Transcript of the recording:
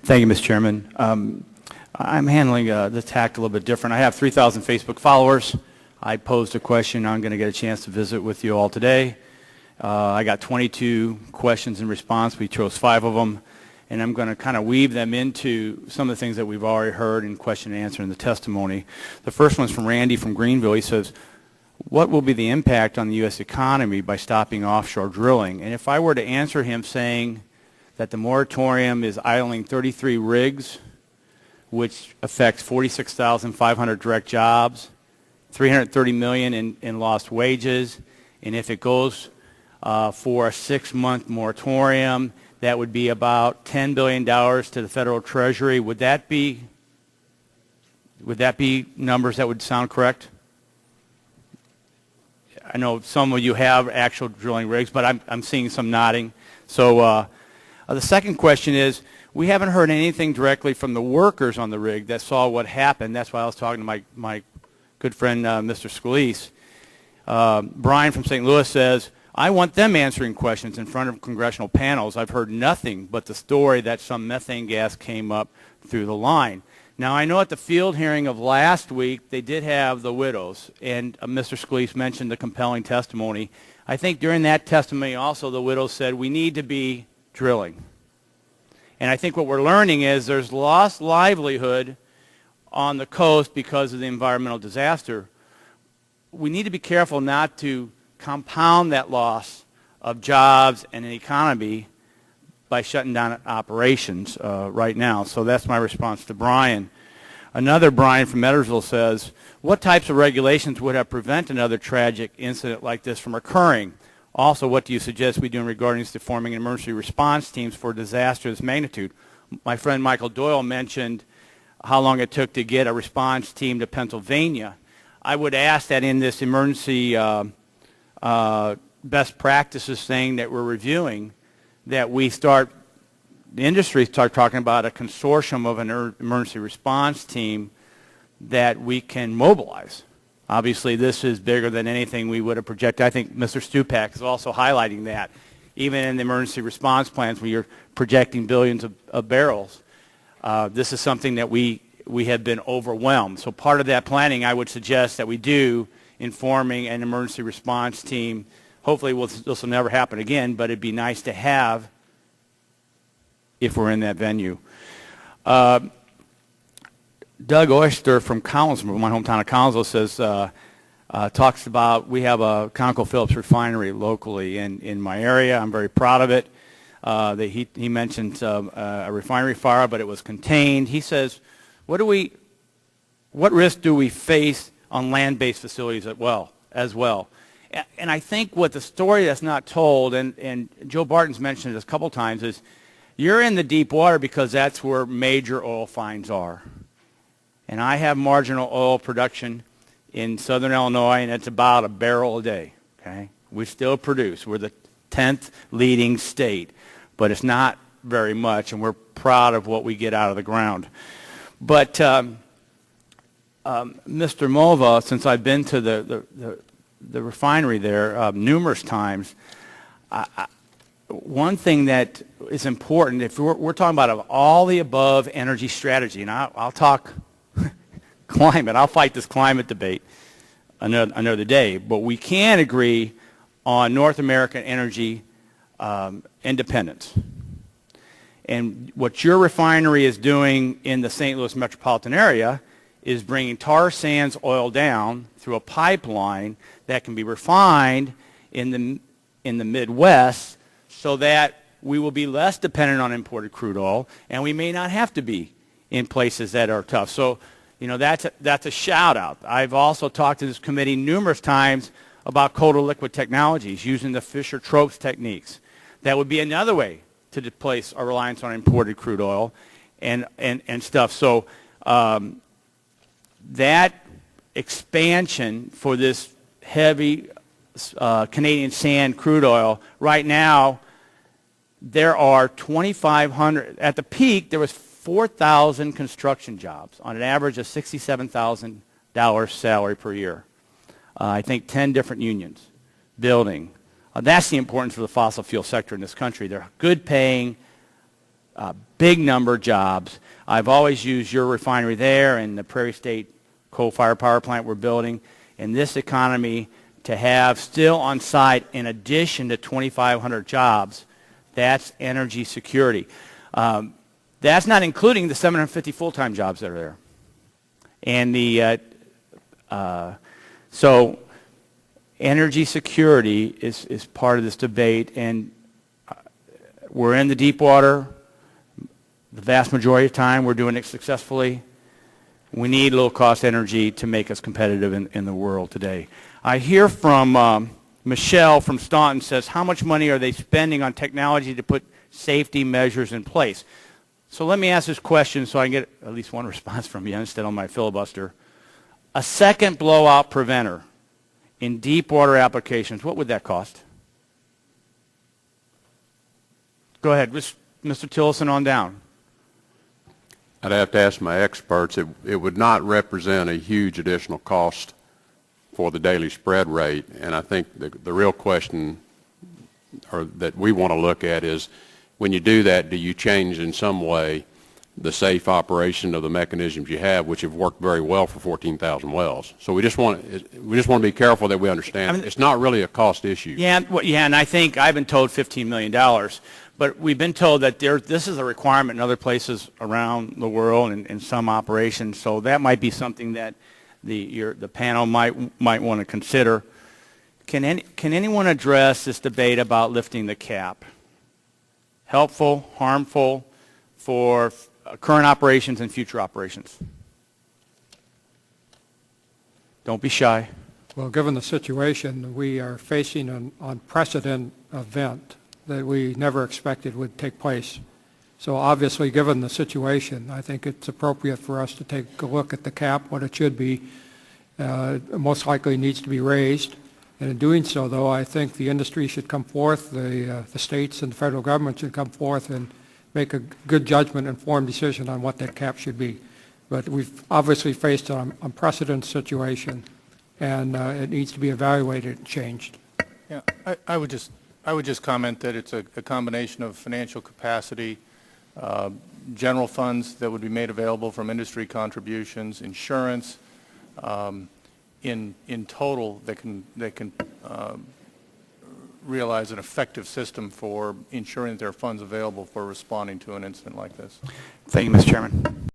Thank you, Mr. Chairman. I'm handling the tact a little bit different. I have 3,000 Facebook followers. I posed a question. I'm going to get a chance to visit with you all today. I got 22 questions in response. We chose 5 of them, and I'm going to kind of weave them into some of the things that we've already heard in question and answer in the testimony. The first one's from Randy from Greenville. He says, what will be the impact on the U.S. economy by stopping offshore drilling? And if I were to answer him saying that the moratorium is idling 33 rigs, which affects 46,500 direct jobs, $330 million in lost wages, and if it goes for a 6-month moratorium, that would be about $10 billion to the federal treasury. Would that be numbers that would sound correct? I know some of you have actual drilling rigs, but I'm seeing some nodding. So the second question is, we haven't heard anything directly from the workers on the rig that saw what happened. That's why I was talking to my good friend, Mr. Scalise. Brian from St. Louis says, I want them answering questions in front of congressional panels. I've heard nothing but the story that some methane gas came up through the line. Now, I know at the field hearing of last week, they did have the widows, and Mr. Scalise mentioned the compelling testimony. I think during that testimony also the widows said, we need to be drilling. And I think what we're learning is there's lost livelihood on the coast because of the environmental disaster. We need to be careful not to compound that loss of jobs and an economy by shutting down operations right now. So that's my response to Brian. Another Brian from Edwardsville says, what types of regulations would have prevented another tragic incident like this from occurring? Also, what do you suggest we do in regards to forming emergency response teams for disaster of this magnitude? My friend Michael Doyle mentioned how long it took to get a response team to Pennsylvania. I would ask that in this emergency best practices thing that we're reviewing, that we start, the industry start talking about a consortium of an emergency response team that we can mobilize. Obviously, this is bigger than anything we would have projected. I think Mr. Stupak is also highlighting that. Even in the emergency response plans where you're projecting billions of barrels, this is something that we have been overwhelmed. So part of that planning, I would suggest that we do in forming an emergency response team. Hopefully this will never happen again, but it'd be nice to have if we're in that venue. Doug Oyster from Collinsville, my hometown of Collinsville, says, talks about, we have a ConocoPhillips refinery locally in my area. I'm very proud of it. He mentioned a refinery fire, but it was contained. He says, what risk do we face on land-based facilities as well? And I think what the story that's not told, and Joe Barton's mentioned it a couple times, is you're in the deep water because that's where major oil finds are. And I have marginal oil production in southern Illinois, and it's about a barrel a day. Okay, we still produce. We're the 10th leading state, but it's not very much, and we're proud of what we get out of the ground. But Mr. Mulva, since I've been to the refinery there numerous times, one thing that is important, if we're talking about all the above energy strategy, and I'll talk climate, I'll fight this climate debate another day, but we can agree on North American energy independence. And what your refinery is doing in the St. Louis metropolitan area is bringing tar sands oil down through a pipeline that can be refined in the Midwest, so that we will be less dependent on imported crude oil, and we may not have to be in places that are tough. So, you know, that's a shout out. I've also talked to this committee numerous times about coal liquid technologies using the Fischer-Tropsch techniques. That would be another way to displace our reliance on imported crude oil and stuff. So that expansion for this heavy Canadian sand crude oil, right now there are 2,500. At the peak, there was 4,000 construction jobs on an average of $67,000 salary per year. I think 10 different unions building. That's the importance of the fossil fuel sector in this country. They're good paying, big number of jobs. I've always used your refinery there and the Prairie State coal-fired power plant we're building. In this economy, to have still on site, in addition to 2,500 jobs, that's energy security. That's not including the 750 full-time jobs that are there. And so energy security is part of this debate, and we're in the deep water. The vast majority of the time we're doing it successfully. We need low-cost energy to make us competitive in the world today. I hear from Michelle from Staunton says, how much money are they spending on technology to put safety measures in place? So let me ask this question so I can get at least one response from you instead of my filibuster. A second blowout preventer in deep water applications, what would that cost? Go ahead, Mr. Tillerson on down. I'd have to ask my experts. It would not represent a huge additional cost for the daily spread rate, and I think the real question that we want to look at is, when you do that, do you change in some way the safe operation of the mechanisms you have, which have worked very well for 14,000 wells? So we just want to be careful that we understand it's not really a cost issue. Yeah, and I think I've been told $15 million, but we've been told that this is a requirement in other places around the world and in some operations. So that might be something that the panel might want to consider. Can anyone address this debate about lifting the cap? Helpful, harmful for current operations and future operations? Don't be shy. Well, given the situation, we are facing an unprecedented event that we never expected would take place. So obviously, given the situation, I think it's appropriate for us to take a look at the cap, what it should be. Most likely needs to be raised. And in doing so, though, I think the industry should come forth, the states and the federal government should come forth and make a good judgment, informed decision on what that cap should be. But we've obviously faced an unprecedented situation, and it needs to be evaluated and changed. Yeah, I would just comment that it's a combination of financial capacity, general funds that would be made available from industry contributions, insurance, in total that can realize an effective system for ensuring that there are funds available for responding to an incident like this. Thank you, Mr. Chairman.